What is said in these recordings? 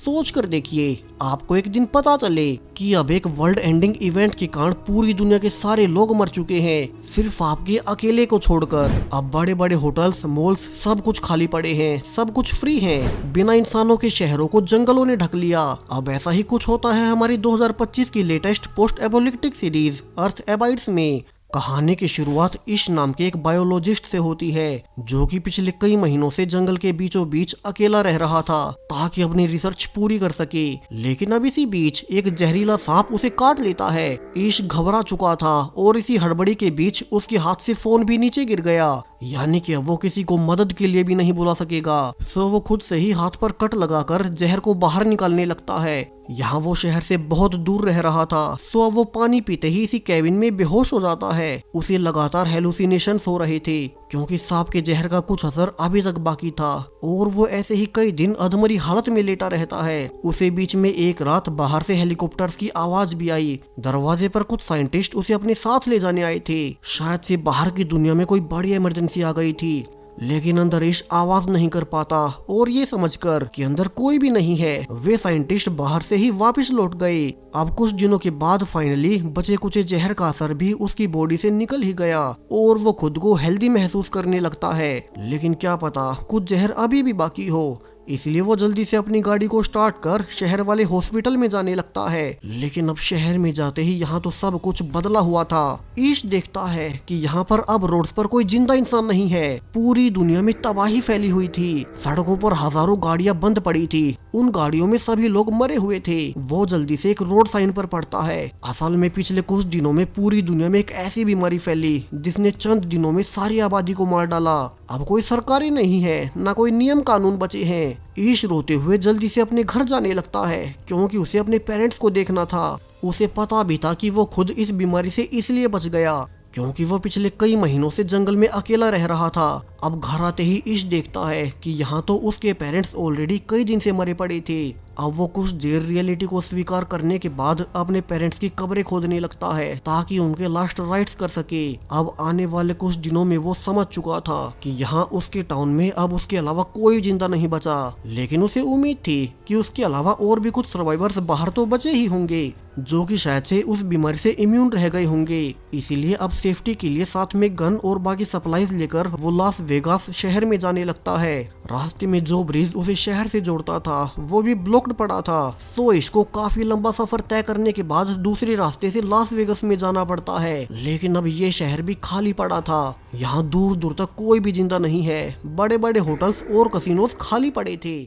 सोच कर देखिए, आपको एक दिन पता चले कि अब एक वर्ल्ड एंडिंग इवेंट के कारण पूरी दुनिया के सारे लोग मर चुके हैं, सिर्फ आपके अकेले को छोड़कर। अब बड़े बड़े होटल्स, मॉल्स सब कुछ खाली पड़े हैं, सब कुछ फ्री है। बिना इंसानों के शहरों को जंगलों ने ढक लिया। अब ऐसा ही कुछ होता है हमारी 2025 की लेटेस्ट पोस्ट एपोलिप्टिक सीरीज अर्थ एबाइड्स में। कहानी की शुरुआत इश नाम के एक बायोलॉजिस्ट से होती है, जो कि पिछले कई महीनों से जंगल के बीचों बीच अकेला रह रहा था ताकि अपनी रिसर्च पूरी कर सके। लेकिन अब इसी बीच एक जहरीला सांप उसे काट लेता है। इश घबरा चुका था और इसी हड़बड़ी के बीच उसके हाथ से फोन भी नीचे गिर गया, यानी कि अब वो किसी को मदद के लिए भी नहीं बुला सकेगा। सो वो खुद से ही हाथ पर कट लगाकर जहर को बाहर निकालने लगता है। यहाँ वो शहर से बहुत दूर रह रहा था, सो अब वो पानी पीते ही इसी कैबिन में बेहोश हो जाता है। उसे लगातार हेलुसिनेशंस हो रहे थे क्योंकि सांप के जहर का कुछ असर अभी तक बाकी था, और वो ऐसे ही कई दिन अधमरी हालत में लेटा रहता है। उसे बीच में एक रात बाहर से हेलीकॉप्टर्स की आवाज भी आई। दरवाजे पर कुछ साइंटिस्ट उसे अपने साथ ले जाने आए थे। शायद से बाहर की दुनिया में कोई बड़ी इमरजेंसी आ गई थी, लेकिन अंदर इश आवाज नहीं कर पाता, और ये समझकर कि अंदर कोई भी नहीं है वे साइंटिस्ट बाहर से ही वापस लौट गए। अब कुछ दिनों के बाद फाइनली बचे कुचे जहर का असर भी उसकी बॉडी से निकल ही गया और वो खुद को हेल्दी महसूस करने लगता है। लेकिन क्या पता कुछ जहर अभी भी बाकी हो, इसलिए वो जल्दी से अपनी गाड़ी को स्टार्ट कर शहर वाले हॉस्पिटल में जाने लगता है। लेकिन अब शहर में जाते ही यहाँ तो सब कुछ बदला हुआ था। ईश देखता है कि यहाँ पर अब रोड्स पर कोई जिंदा इंसान नहीं है। पूरी दुनिया में तबाही फैली हुई थी। सड़कों पर हजारों गाड़ियां बंद पड़ी थी, उन गाड़ियों में सभी लोग मरे हुए थे। वो जल्दी से एक रोड साइन पर पड़ता है। असल में पिछले कुछ दिनों में पूरी दुनिया में एक ऐसी बीमारी फैली जिसने चंद दिनों में सारी आबादी को मार डाला। अब कोई सरकारी नहीं है, ना कोई नियम कानून बचे हैं। ईश रोते हुए जल्दी से अपने घर जाने लगता है क्योंकि उसे अपने पेरेंट्स को देखना था। उसे पता भी था कि वो खुद इस बीमारी से इसलिए बच गया क्योंकि वो पिछले कई महीनों से जंगल में अकेला रह रहा था। अब घर आते ही ईश देखता है कि यहाँ तो उसके पेरेंट्स ऑलरेडी कई दिन से मरे पड़े थे। अब वो कुछ देर रियलिटी को स्वीकार करने के बाद अपने पेरेंट्स की कब्रें खोदने लगता है ताकि उनके लास्ट राइट्स कर सके। अब आने वाले कुछ दिनों में वो समझ चुका था कि यहाँ उसके टाउन में अब उसके अलावा कोई जिंदा नहीं बचा, लेकिन उसे उम्मीद थी कि उसके अलावा और भी कुछ सर्वाइवर्स बाहर तो बचे ही होंगे जो कि शायद से उस बीमारी से इम्यून रह गए होंगे। इसीलिए अब सेफ्टी के लिए साथ में गन और बाकी सप्लाईज लेकर वो लास वेगास शहर में जाने लगता है। रास्ते में जो ब्रिज उसे शहर से जोड़ता था वो भी ब्लॉक्ड पड़ा था। सो इसको काफी लंबा सफर तय करने के बाद दूसरे रास्ते से लास वेगस में जाना पड़ता है। लेकिन अब ये शहर भी खाली पड़ा था। यहाँ दूर दूर तक कोई भी जिंदा नहीं है। बड़े बड़े होटल्स और कसिनोज खाली पड़े थे।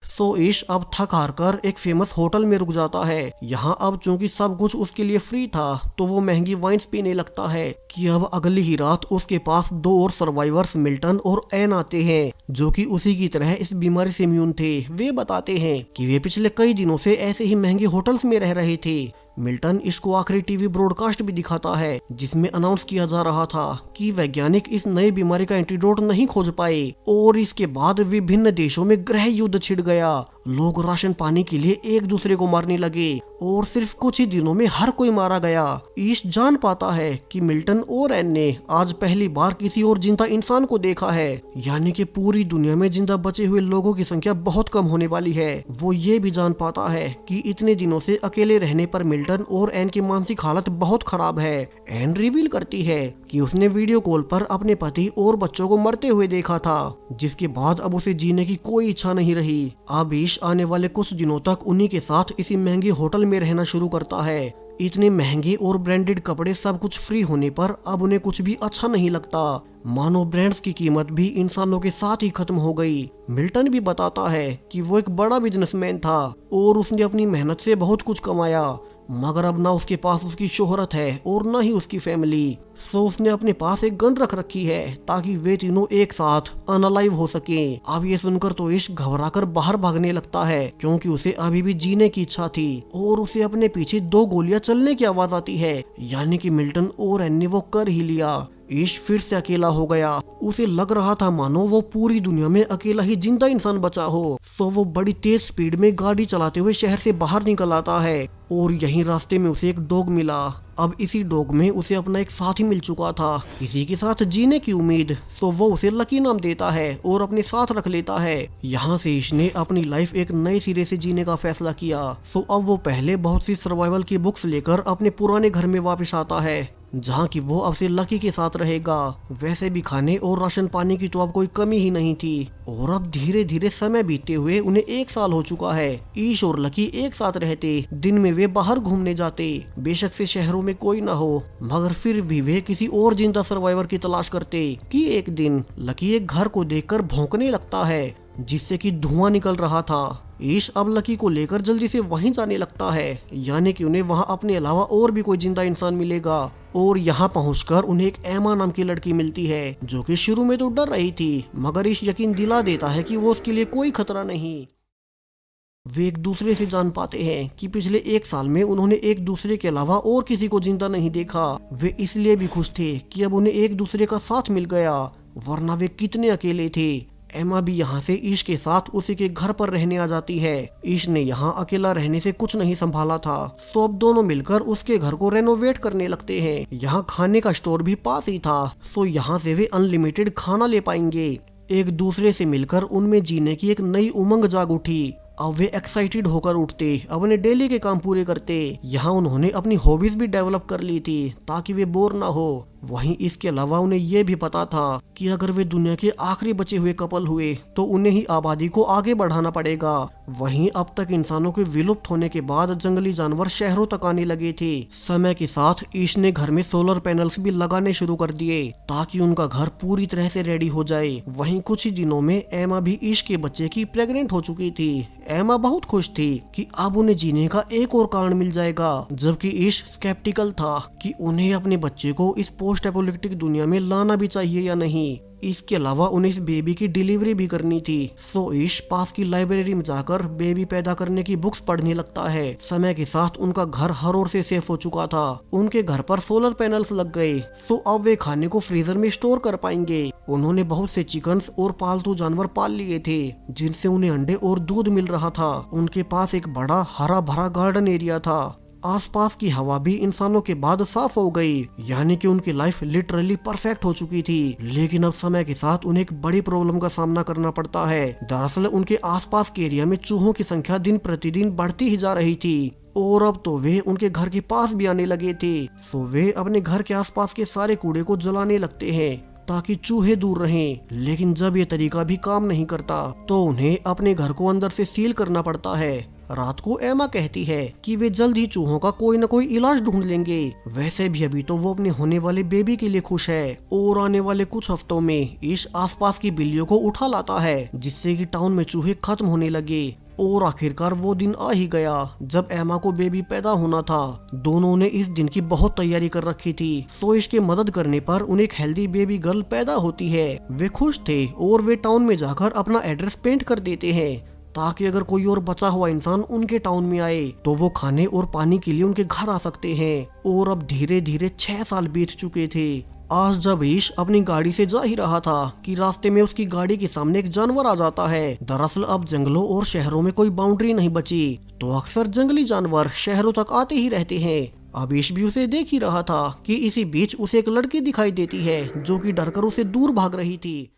सो ईश अब थक हार कर एक फेमस होटल में रुक जाता है। यहाँ अब चूंकि सब कुछ उसके लिए फ्री था तो वो महंगी वाइन्स पीने लगता है कि अब अगली ही रात उसके पास दो और सर्वाइवर्स मिल्टन और एन आते हैं जो कि उसी की तरह इस बीमारी से इम्यून थे। वे बताते हैं कि वे पिछले कई दिनों से ऐसे ही महंगे होटल्स में रह रहे थे। मिल्टन इसको आखिरी टीवी ब्रॉडकास्ट भी दिखाता है जिसमें अनाउंस किया जा रहा था कि वैज्ञानिक इस नई बीमारी का एंटीडोट नहीं खोज पाए और इसके बाद विभिन्न देशों में गृह युद्ध छिड़ गया। लोग राशन पाने के लिए एक दूसरे को मारने लगे और सिर्फ कुछ ही दिनों में हर कोई मारा गया। ईश जान पाता है कि मिल्टन और एन ने आज पहली बार किसी और जिंदा इंसान को देखा है, यानी कि पूरी दुनिया में जिंदा बचे हुए लोगों की संख्या बहुत कम होने वाली है। वो ये भी जान पाता है कि इतने दिनों से अकेले रहने पर मिल्टन और एन की मानसिक हालत बहुत खराब है। एन रिवील करती है कि उसने वीडियो कॉल पर अपने पति और बच्चों को मरते हुए देखा था, जिसके बाद अब उसे जीने की कोई इच्छा नहीं रही। अब ईश आने वाले कुछ दिनों तक उन्हीं के साथ इसी महंगे होटल में रहना शुरू करता है। इतने महंगे और ब्रांडेड कपड़े, सब कुछ फ्री होने पर अब उन्हें कुछ भी अच्छा नहीं लगता। मानो ब्रांड्स की कीमत भी इंसानों के साथ ही खत्म हो गई। मिल्टन भी बताता है कि वो एक बड़ा बिजनेसमैन था और उसने अपनी मेहनत से बहुत कुछ कमाया, मगर अब ना उसके पास उसकी शोहरत है और ना ही उसकी फैमिली। सो उसने अपने पास एक गन रख रखी है ताकि वे तीनों एक साथ अनअलाइव हो सके। अब ये सुनकर तो ईश घबराकर बाहर भागने लगता है क्योंकि उसे अभी भी जीने की इच्छा थी और उसे अपने पीछे दो गोलियां चलने की आवाज आती है, यानी कि मिल्टन और एन ने वो कर ही लिया। ईश फिर से अकेला हो गया। उसे लग रहा था मानो वो पूरी दुनिया में अकेला ही जिंदा इंसान बचा हो। सो वो बड़ी तेज स्पीड में गाड़ी चलाते हुए शहर से बाहर निकल आता है और यहीं रास्ते में उसे एक डॉग मिला। अब इसी डॉग में उसे अपना एक साथी मिल चुका था, इसी के साथ जीने की उम्मीद। तो वो उसे लकी नाम देता है और अपने साथ रख लेता है। यहाँ से इसने अपनी लाइफ एक नए सिरे से जीने का फैसला किया। तो अब वो पहले बहुत सी सर्वाइवल की बुक्स लेकर अपने पुराने घर में वापस आता है, जहाँ की वो अब से लकी के साथ रहेगा। वैसे भी खाने और राशन पानी की तो अब कोई कमी ही नहीं थी। और अब धीरे धीरे समय बीतते हुए उन्हें 1 साल हो चुका है। ईश और लकी एक साथ रहते, दिन में वे बाहर घूमने जाते, बेशक से शहरों में कोई ना हो, मगर फिर भी वे किसी और जिंदा सर्वाइवर की तलाश करते। कि एक दिन लकी एक घर को देखकर भौंकने लगता है, जिससे कि धुआं निकल रहा था। ईश अब लकी को लेकर जल्दी से वहीं जाने लगता है, यानी कि उन्हें वहां अपने अलावा और भी कोई जिंदा इंसान मिलेगा। और यहाँ पहुंचकर उन्हें एक एमा नाम की लड़की मिलती है, जो कि शुरू में तो डर रही थी, मगर ईश यकीन दिला देता है कि वो उसके लिए कोई खतरा नहीं। वे एक दूसरे से जान पाते हैं कि पिछले 1 साल में उन्होंने एक दूसरे के अलावा और किसी को जिंदा नहीं देखा। वे इसलिए भी खुश थे कि अब उन्हें एक दूसरे का साथ मिल गया, वरना वे कितने अकेले थे। एमा भी यहाँ से ईश के साथ उसी के घर पर रहने आ जाती है। ईश ने यहाँ अकेला रहने से कुछ नहीं संभाला था, तो अब दोनों मिलकर उसके घर को रेनोवेट करने लगते हैं। यहाँ खाने का स्टोर भी पास ही था, तो यहाँ से वे अनलिमिटेड खाना ले पाएंगे। एक दूसरे से मिलकर उनमें जीने की एक नई उमंग जाग उठी। अब वे एक्साइटेड होकर उठते, अपने डेली के काम पूरे करते। यहाँ उन्होंने अपनी हॉबीज भी डेवलप कर ली थी, ताकि वे बोर ना हो। वहीं इसके अलावा उन्हें यह भी पता था कि अगर वे दुनिया के आखिरी बचे हुए कपल हुए तो उन्हें ही आबादी को आगे बढ़ाना पड़ेगा। वहीं अब तक इंसानों के विलुप्त होने के बाद जंगली जानवर शहरों तक आने लगे थे। समय के साथ ईश ने घर में सोलर पैनल्स भी लगाने शुरू कर दिए, ताकि उनका घर पूरी तरह से रेडी हो जाए। वहीं कुछ ही दिनों में एमा भी ईश के बच्चे की प्रेग्नेंट हो चुकी थी। एमा बहुत खुश थी कि अब उन्हें जीने का एक और कारण मिल जाएगा, जबकि ईश स्केप्टिकल था कि उन्हें अपने बच्चे को इस पोस्ट एपोलिटिक दुनिया में लाना भी चाहिए या नहीं। इसके अलावा उन्हें इस बेबी की डिलीवरी भी करनी थी। सो ईश पास की लाइब्रेरी में जाकर बेबी पैदा करने की बुक्स पढ़ने लगता है। समय के साथ उनका घर हर ओर से सेफ हो चुका था। उनके घर पर सोलर पैनल्स लग गए, सो अब वे खाने को फ्रीजर में स्टोर कर पाएंगे। उन्होंने बहुत से चिकन्स और पालतू जानवर पाल लिए थे, जिनसे उन्हें अंडे और दूध मिल रहा था। उनके पास एक बड़ा हरा भरा गार्डन एरिया था। आसपास की हवा भी इंसानों के बाद साफ हो गई, यानी कि उनकी लाइफ लिटरली परफेक्ट हो चुकी थी। लेकिन अब समय के साथ उन्हें एक बड़ी प्रॉब्लम का सामना करना पड़ता है। दरअसल उनके आसपास के एरिया में चूहों की संख्या दिन प्रतिदिन बढ़ती ही जा रही थी, और अब तो वे उनके घर के पास भी आने लगे थे। सो वे अपने घर के आसपास के सारे कूड़े को जलाने लगते हैं, ताकि चूहे दूर रहें। लेकिन जब ये तरीका भी काम नहीं करता, तो उन्हें अपने घर को अंदर से सील करना पड़ता है। रात को एमा कहती है कि वे जल्द ही चूहों का कोई न कोई इलाज ढूंढ लेंगे। वैसे भी अभी तो वो अपने होने वाले बेबी के लिए खुश है। और आने वाले कुछ हफ्तों में ईश आसपास की बिल्लियों को उठा लाता है, जिससे कि टाउन में चूहे खत्म होने लगे। और आखिरकार वो दिन आ ही गया जब एमा को बेबी पैदा होना था। दोनों ने इस दिन की बहुत तैयारी कर रखी थी। सो इसके मदद करने पर उन्हें एक हेल्दी बेबी गर्ल पैदा होती है। वे खुश थे और वे टाउन में जाकर अपना एड्रेस पेंट कर देते हैं, ताकि अगर कोई और बचा हुआ इंसान उनके टाउन में आए तो वो खाने और पानी के लिए उनके घर आ सकते हैं। और अब धीरे धीरे 6 साल बीत चुके थे। आज जब ईश अपनी गाड़ी से जा ही रहा था कि रास्ते में उसकी गाड़ी के सामने एक जानवर आ जाता है। दरअसल अब जंगलों और शहरों में कोई बाउंड्री नहीं बची, तो अक्सर जंगली जानवर शहरों तक आते ही रहते हैं। अब ईश भी उसे देख ही रहा था कि इसी बीच उसे एक लड़की दिखाई देती है, जो कि डरकर उसे दूर भाग रही थी।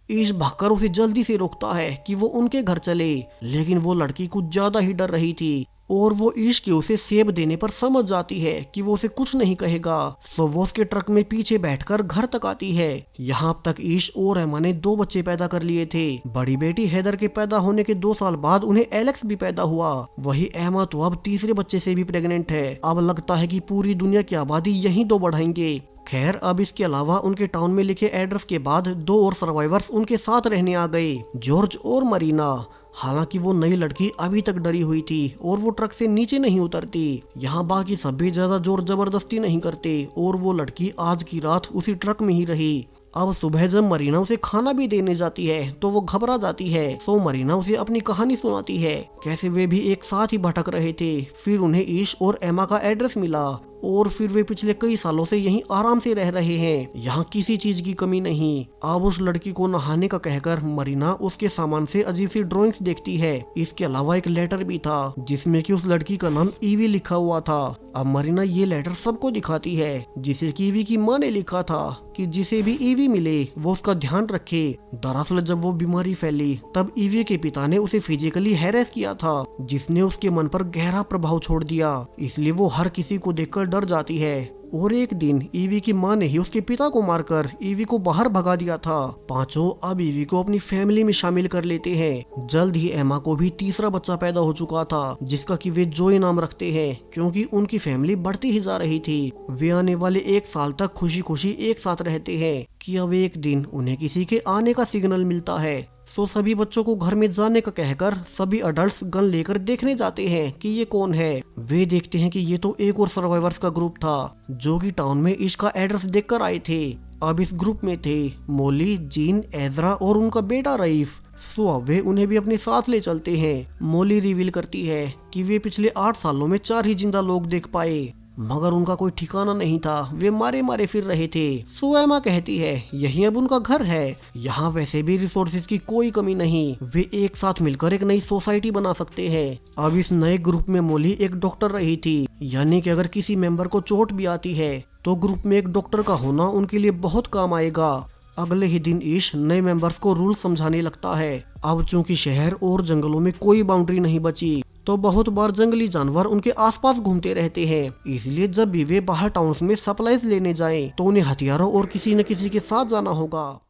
ईश भागकर उसे जल्दी से रोकता है कि वो उनके घर चले, लेकिन वो लड़की कुछ ज्यादा ही डर रही थी। और वो ईश के उसे सेब देने पर समझ जाती है कि वो उसे कुछ नहीं कहेगा। तो वो उसके ट्रक में पीछे बैठकर घर तक आती है। यहाँ अब तक ईश और एमा ने 2 बच्चे पैदा कर लिए थे। बड़ी बेटी हैदर के पैदा होने के 2 साल बाद उन्हें एलेक्स भी पैदा हुआ। वही एमा तो अब तीसरे बच्चे से भी प्रेग्नेंट है। अब लगता है कि पूरी दुनिया की आबादी यहीं तो बढ़ाएंगे। खैर, अब इसके अलावा उनके टाउन में लिखे एड्रेस के बाद 2 और सर्वाइवर्स उनके साथ रहने आ गए, जॉर्ज और मरीना। हालांकि वो नई लड़की अभी तक डरी हुई थी और वो ट्रक से नीचे नहीं उतरती। यहाँ बाकी सब भी ज्यादा जोर जबरदस्ती नहीं करते और वो लड़की आज की रात उसी ट्रक में ही रही। अब सुबह जब मरीना उसे खाना भी देने जाती है तो वो घबरा जाती है। सो मरीना उसे अपनी कहानी सुनाती है, कैसे वे भी एक साथ ही भटक रहे थे। फिर उन्हें ईश और एमा का एड्रेस मिला और फिर वे पिछले कई सालों से यहीं आराम से रह रहे हैं। यहाँ किसी चीज की कमी नहीं। अब उस लड़की को नहाने का कहकर मरीना उसके सामान से अजीब सी ड्राइंग्स देखती है। इसके अलावा एक लेटर भी था जिसमें कि उस लड़की का नाम ईवी लिखा हुआ था। अब मरीना ये लेटर सबको दिखाती है, जिसे कि ईवी की माँ ने लिखा था कि जिसे भी ईवी मिले वो उसका ध्यान रखे। दरअसल जब वो बीमारी फैली तब ईवी के पिता ने उसे फिजिकली हैरेस किया था, जिसने उसके मन पर गहरा प्रभाव छोड़ दिया। इसलिए वो हर किसी को देखकर डर जाती है। और एक दिन ईवी की माँ ने ही उसके पिता को मारकर ईवी को बाहर भगा दिया था। पांचों अब ईवी को अपनी फैमिली में शामिल कर लेते हैं। जल्द ही एमा को भी तीसरा बच्चा पैदा हो चुका था, जिसका कि वे जोई नाम रखते हैं, क्योंकि उनकी फैमिली बढ़ती ही जा रही थी। वे आने वाले 1 साल तक खुशी खुशी एक साथ रहते हैं कि अब एक दिन उन्हें किसी के आने का सिग्नल मिलता है। तो सभी बच्चों को घर में जाने का कहकर सभी अडल्ट्स गन लेकर देखने जाते हैं कि ये कौन है। वे देखते हैं कि ये तो एक और सर्वाइवर्स का ग्रुप था जो कि टाउन में इसका एड्रेस देखकर आए थे। अब इस ग्रुप में थे मोली, जीन, एजरा और उनका बेटा रईफ। सो अब वे उन्हें भी अपने साथ ले चलते हैं। मोली रिवील करती है कि वे पिछले 8 सालों में 4 ही जिंदा लोग देख पाए, मगर उनका कोई ठिकाना नहीं था। वे मारे मारे फिर रहे थे। सो एमा कहती है यही अब उनका घर है। यहाँ वैसे भी रिसोर्सेज की कोई कमी नहीं। वे एक साथ मिलकर एक नई सोसाइटी बना सकते हैं। अब इस नए ग्रुप में मोली एक डॉक्टर रही थी, यानी कि अगर किसी मेंबर को चोट भी आती है तो ग्रुप में एक डॉक्टर का होना उनके लिए बहुत काम आएगा। अगले ही दिन ईश नए मेंबर्स को रूल समझाने लगता है। अब चूंकि शहर और जंगलों में कोई बाउंड्री नहीं बची तो बहुत बार जंगली जानवर उनके आसपास घूमते रहते हैं। इसलिए जब भी वे बाहर टाउन्स में सप्लाईज लेने जाएं तो उन्हें हथियारों और किसी न किसी के साथ जाना होगा।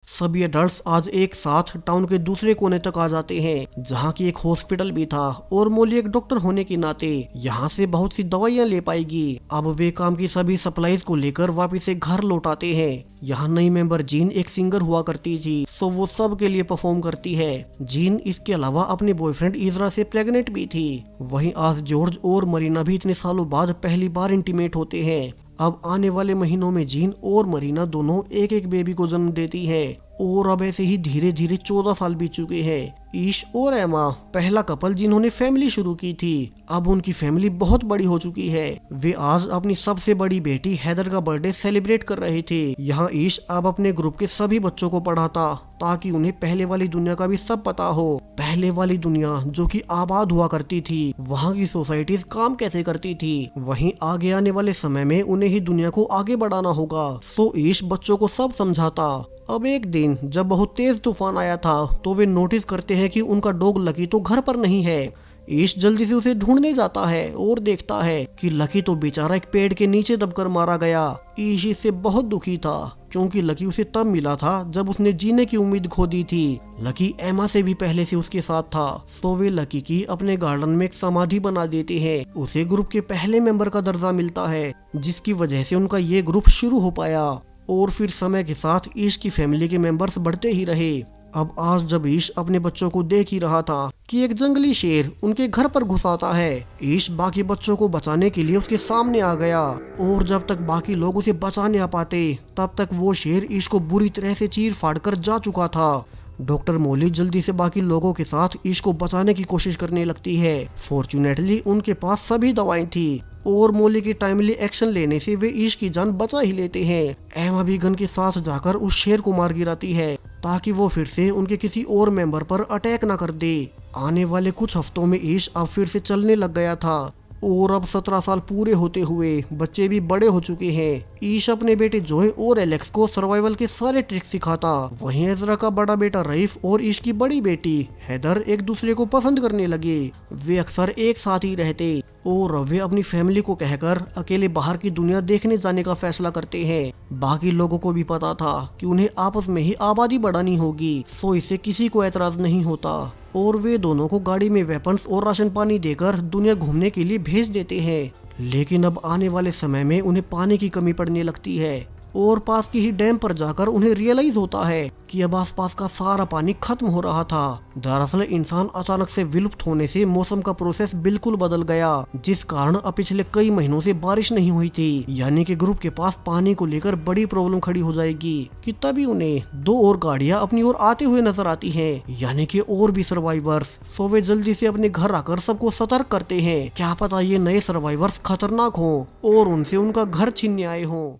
सभी अडल्ट्स आज एक साथ टाउन के दूसरे कोने तक आ जाते हैं, जहाँ की एक हॉस्पिटल भी था और मोली एक डॉक्टर होने के नाते यहाँ से बहुत सी दवाइयाँ ले पाएगी। अब वे काम की सभी सप्लाईज को लेकर वापिस से घर लौट आते हैं। यहाँ नई मेंबर जीन एक सिंगर हुआ करती थी, सो वो सब के लिए परफॉर्म करती है। जीन इसके अलावा अपने बॉयफ्रेंड इजरा से प्रेग्नेंट भी थी। वहीं आज जॉर्ज और मरीना भी इतने सालों बाद पहली बार इंटीमेट होते हैं। अब आने वाले महीनों में जीन और मरीना दोनों एक एक बेबी को जन्म देती है और अब ऐसे ही धीरे धीरे 14 साल बीत चुके हैं। ईश और एमा पहला कपल जिन्होंने फैमिली शुरू की थी, अब उनकी फैमिली बहुत बड़ी हो चुकी है। वे आज अपनी सबसे बड़ी बेटी हैदर का बर्थडे सेलिब्रेट कर रहे थे। यहाँ ईश अब अपने ग्रुप के सभी बच्चों को पढ़ाता ताकि उन्हें पहले वाली दुनिया का भी सब पता हो। पहले वाली दुनिया जो कि आबाद हुआ करती थी, वहाँ की सोसाइटीज काम कैसे करती थी, वहीं आगे आने वाले समय में उन्हें ही दुनिया को आगे बढ़ाना होगा। सो ईश बच्चों को सब समझाता। अब एक दिन जब बहुत तेज तूफान आया था तो वे नोटिस करते हैं कि उनका डॉग लकी तो घर पर नहीं है। ईश जल्दी से उसे ढूंढने जाता है और देखता है कि लकी तो बेचारा एक पेड़ के नीचे दबकर मारा गया। ईश इससे बहुत दुखी था क्योंकि लकी उसे तब मिला था जब उसने जीने की उम्मीद खो दी थी। लकी एमा से भी पहले से उसके साथ था, तो वे लकी की अपने गार्डन में एक समाधि बना देते हैं। उसे ग्रुप के पहले मेंबर का दर्जा मिलता है, जिसकी वजह से उनका ये ग्रुप शुरू हो पाया। और फिर समय के साथ ईश की फैमिली के मेंबर्स बढ़ते ही रहे। अब आज जब ईश अपने बच्चों को देख ही रहा था कि एक जंगली शेर उनके घर पर घुस आता है, ईश बाकी बच्चों को बचाने के लिए उसके सामने आ गया और जब तक बाकी लोग उसे बचाने आ पाते तब तक वो शेर ईश को बुरी तरह से चीर फाड़ कर जा चुका था। डॉक्टर मोली जल्दी से बाकी लोगों के साथ ईश को बचाने की कोशिश करने लगती है। फॉर्चुनेटली उनके पास सभी दवाएं थी और मोली की टाइमली एक्शन लेने से वे ईश की जान बचा ही लेते हैं। एमा भी गन के साथ जाकर उस शेर को मार गिराती है ताकि वो फिर से उनके किसी और मेंबर पर अटैक न कर दे। आने वाले कुछ हफ्तों में ईश अब फिर से चलने लग गया था और अब 17 साल पूरे होते हुए बच्चे भी बड़े हो चुके हैं। ईश अपने बेटे जोय और एलेक्स को सर्वाइवल के सारे ट्रिक्स सिखाता। वहीं एजरा का बड़ा बेटा रईफ और ईश की बड़ी बेटी हैदर एक दूसरे को पसंद करने लगे। वे अक्सर एक साथ ही रहते और वे अपनी फैमिली को कहकर अकेले बाहर की दुनिया देखने जाने का फैसला करते हैं। बाकी लोगों को भी पता था कि उन्हें आपस में ही आबादी बढ़ानी होगी, सो इससे किसी को एतराज नहीं होता और वे दोनों को गाड़ी में वेपन्स और राशन पानी देकर दुनिया घूमने के लिए भेज देते हैं। लेकिन अब आने वाले समय में उन्हें पानी की कमी पड़ने लगती है। और पास की ही डैम पर जाकर उन्हें रियलाइज होता है कि अब आसपास का सारा पानी खत्म हो रहा था। दरअसल इंसान अचानक से विलुप्त होने से मौसम का प्रोसेस बिल्कुल बदल गया, जिस कारण अब पिछले कई महीनों से बारिश नहीं हुई थी। यानी कि ग्रुप के पास पानी को लेकर बड़ी प्रॉब्लम खड़ी हो जाएगी कि तभी उन्हें 2 और गाड़ियां अपनी ओर आते हुए नजर आती हैं, यानी कि और भी सर्वाइवर्स। सो वे जल्दी से अपने घर आकर सबको सतर्क करते हैं, क्या पता ये नए सर्वाइवर्स खतरनाक हों और उनसे उनका घर छीनने आए हों।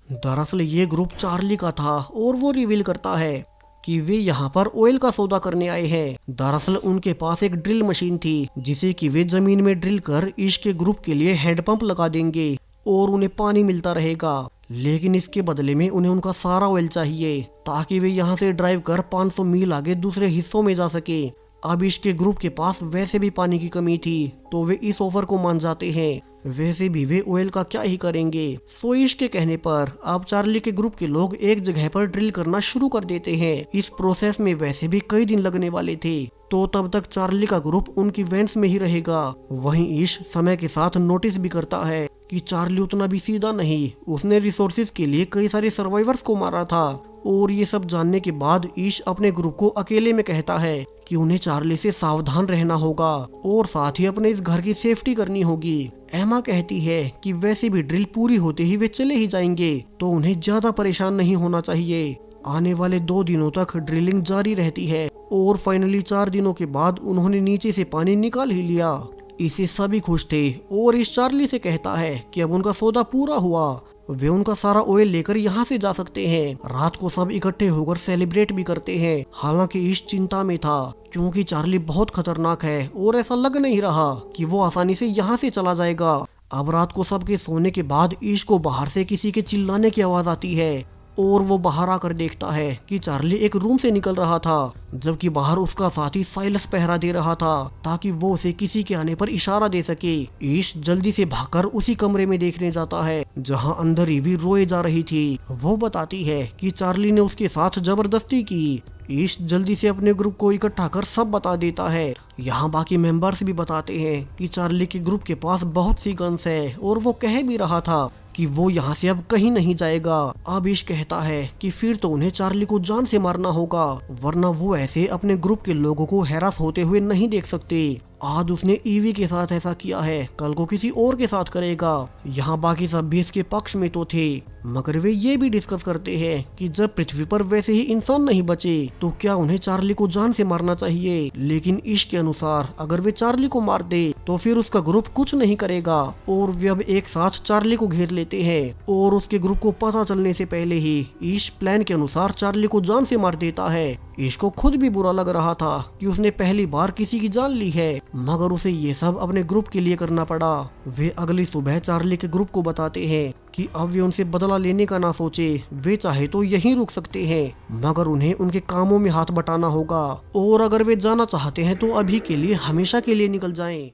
दरअसल ये ग्रुप चार्ली का था और वो रिवील करता है कि वे यहाँ पर ऑयल का सौदा करने आए हैं। दरअसल उनके पास एक ड्रिल मशीन थी जिसे कि वे जमीन में ड्रिल कर ईश के ग्रुप के लिए हैंडपंप लगा देंगे और उन्हें पानी मिलता रहेगा। लेकिन इसके बदले में उन्हें उनका सारा ऑयल चाहिए ताकि वे यहाँ से ड्राइव कर 500 मील आगे दूसरे हिस्सों में जा सके। अब इसके ग्रुप के पास वैसे भी पानी की कमी थी तो वे इस ऑफर को मान जाते हैं। वैसे भी वे ऑयल का क्या ही करेंगे। सो इश के कहने पर अब चार्ली के ग्रुप के लोग एक जगह पर ड्रिल करना शुरू कर देते हैं। इस प्रोसेस में वैसे भी कई दिन लगने वाले थे तो तब तक चार्ली का ग्रुप उनकी वेंट्स में ही रहेगा। वहीं ईश समय के साथ नोटिस भी करता है कि चार्ली उतना भी सीधा नहीं, उसने रिसोर्सेज के लिए कई सारे सर्वाइवर्स को मारा था। और ये सब जानने के बाद ईश अपने ग्रुप को अकेले में कहता है कि उन्हें चार्ली से सावधान रहना होगा और साथ ही अपने इस घर की सेफ्टी करनी होगी। एमा कहती है कि वैसे भी ड्रिल पूरी होते ही वे चले ही जाएंगे तो उन्हें ज्यादा परेशान नहीं होना चाहिए। आने वाले 2 दिनों तक ड्रिलिंग जारी रहती है और फाइनली 4 दिनों के बाद उन्होंने नीचे से पानी निकाल ही लिया। इसे सभी खुश थे और इस चार्ली से कहता है कि अब उनका सौदा पूरा हुआ, वे उनका सारा ऑयल लेकर यहाँ से जा सकते हैं। रात को सब इकट्ठे होकर सेलिब्रेट भी करते हैं। हालांकि ईश चिंता में था क्योंकि चार्ली बहुत खतरनाक है और ऐसा लग नहीं रहा कि वो आसानी से यहाँ से चला जाएगा। अब रात को सबके सोने के बाद ईश को बाहर से किसी के चिल्लाने की आवाज आती है और वो बाहर आकर देखता है कि चार्ली एक रूम से निकल रहा था, जबकि बाहर उसका साथी साइलस पहरा दे रहा था ताकि वो उसे किसी के आने पर इशारा दे सके। ईश जल्दी से भागकर उसी कमरे में देखने जाता है जहां अंदर ईवी रोए जा रही थी। वो बताती है कि चार्ली ने उसके साथ जबरदस्ती की। ईश जल्दी से अपने ग्रुप को इकट्ठा कर सब बता देता है। यहाँ बाकी मेंबर्स भी बताते हैं कि चार्ली के ग्रुप के पास बहुत सी गन्स है और वो कह भी रहा था कि वो यहाँ से अब कहीं नहीं जाएगा। अब ईश कहता है कि फिर तो उन्हें चार्ली को जान से मारना होगा, वरना वो ऐसे अपने ग्रुप के लोगों को हैरास होते हुए नहीं देख सकते। आज उसने ईवी के साथ ऐसा किया है, कल को किसी और के साथ करेगा। यहाँ बाकी सब भी इसके पक्ष में तो थे, मगर वे ये भी डिस्कस करते हैं कि जब पृथ्वी पर वैसे ही इंसान नहीं बचे तो क्या उन्हें चार्ली को जान से मारना चाहिए। लेकिन ईश के अनुसार अगर वे चार्ली को मार दे तो फिर उसका ग्रुप कुछ नहीं करेगा और वे अब एक साथ चार्ली को घेर लेते हैं। और उसके ग्रुप को पता चलने से पहले ही ईश प्लान के अनुसार चार्ली को जान से मार देता है। ईश को खुद भी बुरा लग रहा था कि उसने पहली बार किसी की जान ली है, मगर उसे ये सब अपने ग्रुप के लिए करना पड़ा। वे अगली सुबह चार्ली के ग्रुप को बताते हैं कि अब वे उनसे बदला लेने का ना सोचे, वे चाहे तो यहीं रुक सकते हैं, मगर उन्हें उनके कामों में हाथ बटाना होगा और अगर वे जाना चाहते हैं तो अभी के लिए हमेशा के लिए निकल जाएं।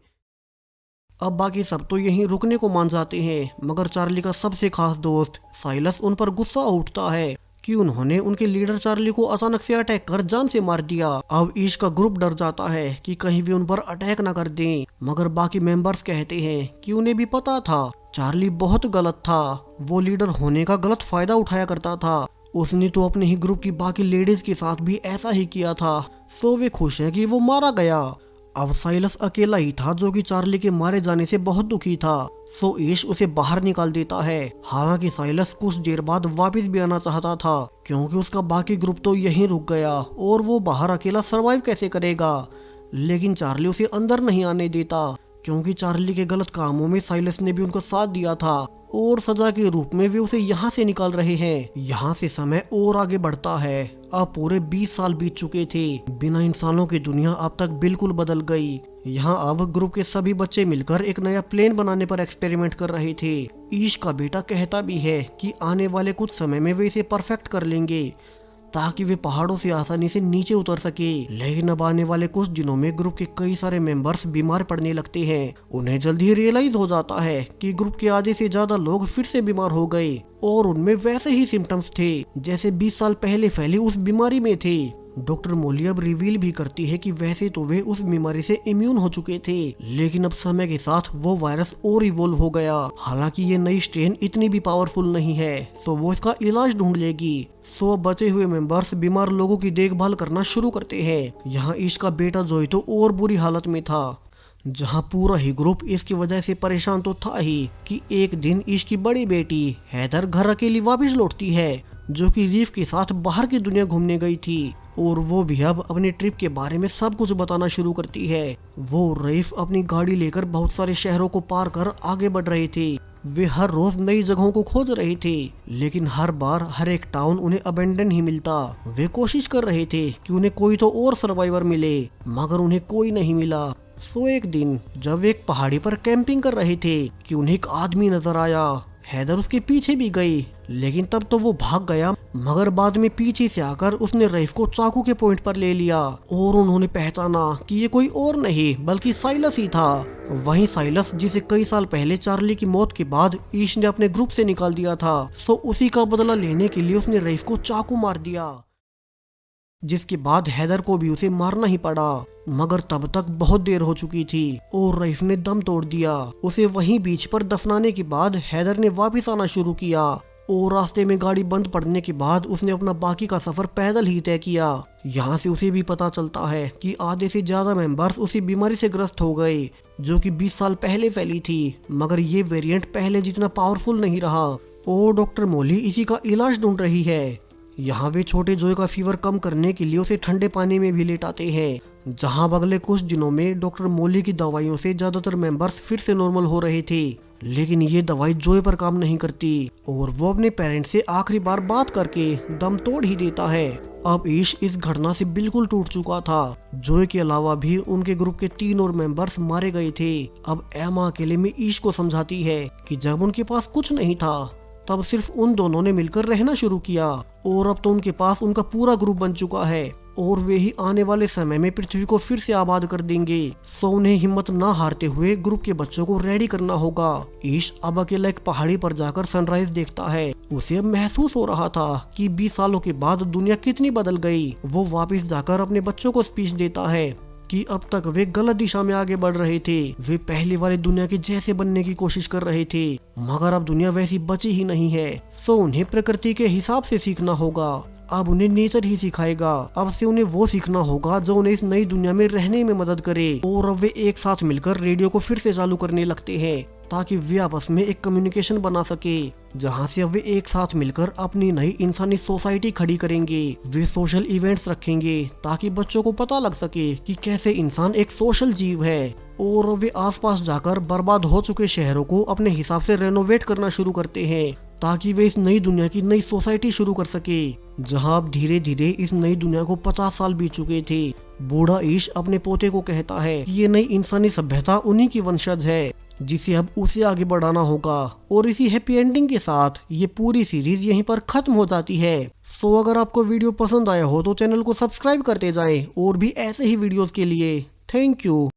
अब बाकी सब तो यहीं रुकने को मान जाते हैं, मगर चार्ली का सबसे खास दोस्त साइलस उन पर गुस्सा उठता है कि उन्होंने उनके लीडर चार्ली को अचानक से अटैक कर जान से मार दिया। अब ईश का ग्रुप डर जाता है कि कहीं भी उन पर अटैक ना कर दें, मगर बाकी मेंबर्स कहते हैं कि उन्हें भी पता था चार्ली बहुत गलत था, वो लीडर होने का गलत फायदा उठाया करता था। उसने तो अपने ही ग्रुप की बाकी लेडीज के साथ भी ऐसा ही किया था। सो वे खुश हैं कि वो मारा गया। अब साइलस अकेला ही था जो कि चार्ली के मारे जाने से बहुत दुखी था। सो ईश उसे बाहर निकाल देता है। हालांकि साइलस कुछ देर बाद वापस भी आना चाहता था क्योंकि उसका बाकी ग्रुप तो यहीं रुक गया और वो बाहर अकेला सरवाइव कैसे करेगा। लेकिन चार्ली उसे अंदर नहीं आने देता क्योंकि चार्ली के गलत कामों में साइलस ने भी उनका साथ दिया था और सजा के रूप में वे उसे यहाँ से निकाल रहे हैं। यहाँ से समय और आगे बढ़ता है। अब पूरे 20 साल बीत चुके थे। बिना इंसानों की दुनिया अब तक बिल्कुल बदल गई। यहाँ अब ग्रुप के सभी बच्चे मिलकर एक नया प्लेन बनाने पर एक्सपेरिमेंट कर रहे थे। ईश का बेटा कहता भी है कि आने वाले कुछ समय में वे इसे परफेक्ट कर लेंगे ताकि वे पहाड़ों से आसानी से नीचे उतर सके। लेकिन अब आने वाले कुछ दिनों में ग्रुप के कई सारे मेंबर्स बीमार पड़ने लगते हैं। उन्हें जल्द ही रियलाइज हो जाता है कि ग्रुप के आधे से ज्यादा लोग फिर से बीमार हो गए और उनमें वैसे ही सिम्टम्स थे जैसे 20 साल पहले फैली उस बीमारी में थे। डॉक्टर मोली अब रिवील भी करती है कि वैसे तो वे उस बीमारी से इम्यून हो चुके थे, लेकिन अब समय के साथ वो वायरस और इवोल्व हो गया। हालांकि ये नई स्ट्रेन इतनी भी पावरफुल नहीं है, तो वो इसका इलाज ढूंढ लेगी। सो अब बचे हुए मेंबर्स बीमार लोगों की देखभाल करना शुरू करते हैं। यहाँ ईश का बेटा जोई तो और बुरी हालत में था, जहाँ पूरा ही ग्रुप इसकी वजह से परेशान तो था ही कि एक दिन ईश की बड़ी बेटी हैदर घर अकेली वापस लौटती है, जो कि रीफ के साथ बाहर की दुनिया घूमने गई थी, और वो भी अब अपनी ट्रिप के बारे में सब कुछ बताना शुरू करती है। वो रीफ अपनी गाड़ी लेकर बहुत सारे शहरों को पार कर आगे बढ़ रहे थे। वे हर रोज नई जगहों को खोज रहे थे, लेकिन हर बार हर एक टाउन उन्हें अबेंडन ही मिलता। वे कोशिश कर रहे थे कि उन्हें कोई तो और सर्वाइवर मिले, मगर उन्हें कोई नहीं मिला। सो एक दिन जब वे एक पहाड़ी पर कैंपिंग कर रहे थे कि उन्हें एक आदमी नजर आया। हैदर उसके पीछे भी गई, लेकिन तब तो वो भाग गया, मगर बाद में पीछे से आकर उसने रईफ को चाकू के पॉइंट पर ले लिया और उन्होंने पहचाना कि ये कोई और नहीं बल्कि साइलस ही था। वही साइलस जिसे कई साल पहले चार्ली की मौत के बाद ईश ने अपने ग्रुप से निकाल दिया था। सो उसी का बदला लेने के लिए उसने रईफ को चाकू मार दिया, जिसके बाद हैदर को भी उसे मारना ही पड़ा। मगर तब तक बहुत देर हो चुकी थी और रईफ ने दम तोड़ दिया। उसे वहीं बीच पर दफनाने के बाद हैदर ने वापस आना शुरू किया और रास्ते में गाड़ी बंद पड़ने के बाद उसने अपना बाकी का सफर पैदल ही तय किया। यहाँ से उसे भी पता चलता है कि आधे से ज्यादा मेंबर्स उसी बीमारी से ग्रस्त हो गए, जो कि 20 साल पहले फैली थी, मगर ये वेरिएंट पहले जितना पावरफुल नहीं रहा और डॉक्टर मोली इसी का इलाज ढूंढ रही है। यहाँ वे छोटे जोए का फीवर कम करने के लिए उसे ठंडे पानी में भी लेटाते हैं, जहाँ अगले कुछ दिनों में डॉक्टर मोली की दवाइयों से ज्यादातर मेंबर्स फिर से नॉर्मल हो रहे थे। लेकिन ये दवाई जोए पर काम नहीं करती और वो अपने पेरेंट्स से आखिरी बार बात करके दम तोड़ ही देता है। अब ईश इस घटना से बिल्कुल टूट चुका था। जोए के अलावा भी उनके ग्रुप के 3 और मेंबर्स मारे गए थे। अब एमा अकेले में ईश को समझाती है कि जब उनके पास कुछ नहीं था तब सिर्फ उन दोनों ने मिलकर रहना शुरू किया, और अब तो उनके पास उनका पूरा ग्रुप बन चुका है और वे ही आने वाले समय में पृथ्वी को फिर से आबाद कर देंगे। सो उन्हें हिम्मत ना हारते हुए ग्रुप के बच्चों को रेडी करना होगा। ईश अब अकेला एक पहाड़ी पर जाकर सनराइज देखता है। उसे अब महसूस हो रहा था कि 20 सालों के बाद दुनिया कितनी बदल गई। वो वापस जाकर अपने बच्चों को स्पीच देता है कि अब तक वे गलत दिशा में आगे बढ़ रहे थे। वे पहले वाली दुनिया के जैसे बनने की कोशिश कर रहे थे, मगर अब दुनिया वैसी बची ही नहीं है। सो उन्हें प्रकृति के हिसाब से सीखना होगा। अब उन्हें नेचर ही सिखाएगा। अब से उन्हें वो सीखना होगा जो उन्हें इस नई दुनिया में रहने में मदद करे। और अब वे एक साथ मिलकर रेडियो को फिर से चालू करने लगते हैं, ताकि वे आपस में एक कम्युनिकेशन बना सके, जहाँ से अब वे एक साथ मिलकर अपनी नई इंसानी सोसाइटी खड़ी करेंगे। वे सोशल इवेंट्स रखेंगे ताकि बच्चों को पता लग सके कि कैसे इंसान एक सोशल जीव है। और वे आसपास जाकर बर्बाद हो चुके शहरों को अपने हिसाब से रेनोवेट करना शुरू करते हैं, ताकि वे इस नई दुनिया की नई सोसाइटी शुरू कर सके, जहाँ अब धीरे धीरे इस नई दुनिया को 50 साल बीत चुके थे। बूढ़ा ईश अपने पोते को कहता है कि ये नई इंसानी सभ्यता उन्हीं की वंशज है, जिसे अब उसे आगे बढ़ाना होगा। और इसी हैप्पी एंडिंग के साथ ये पूरी सीरीज यहीं पर खत्म हो जाती है। सो अगर आपको वीडियो पसंद आया हो तो चैनल को सब्सक्राइब करते जाएं और भी ऐसे ही वीडियोस के लिए। Thank you.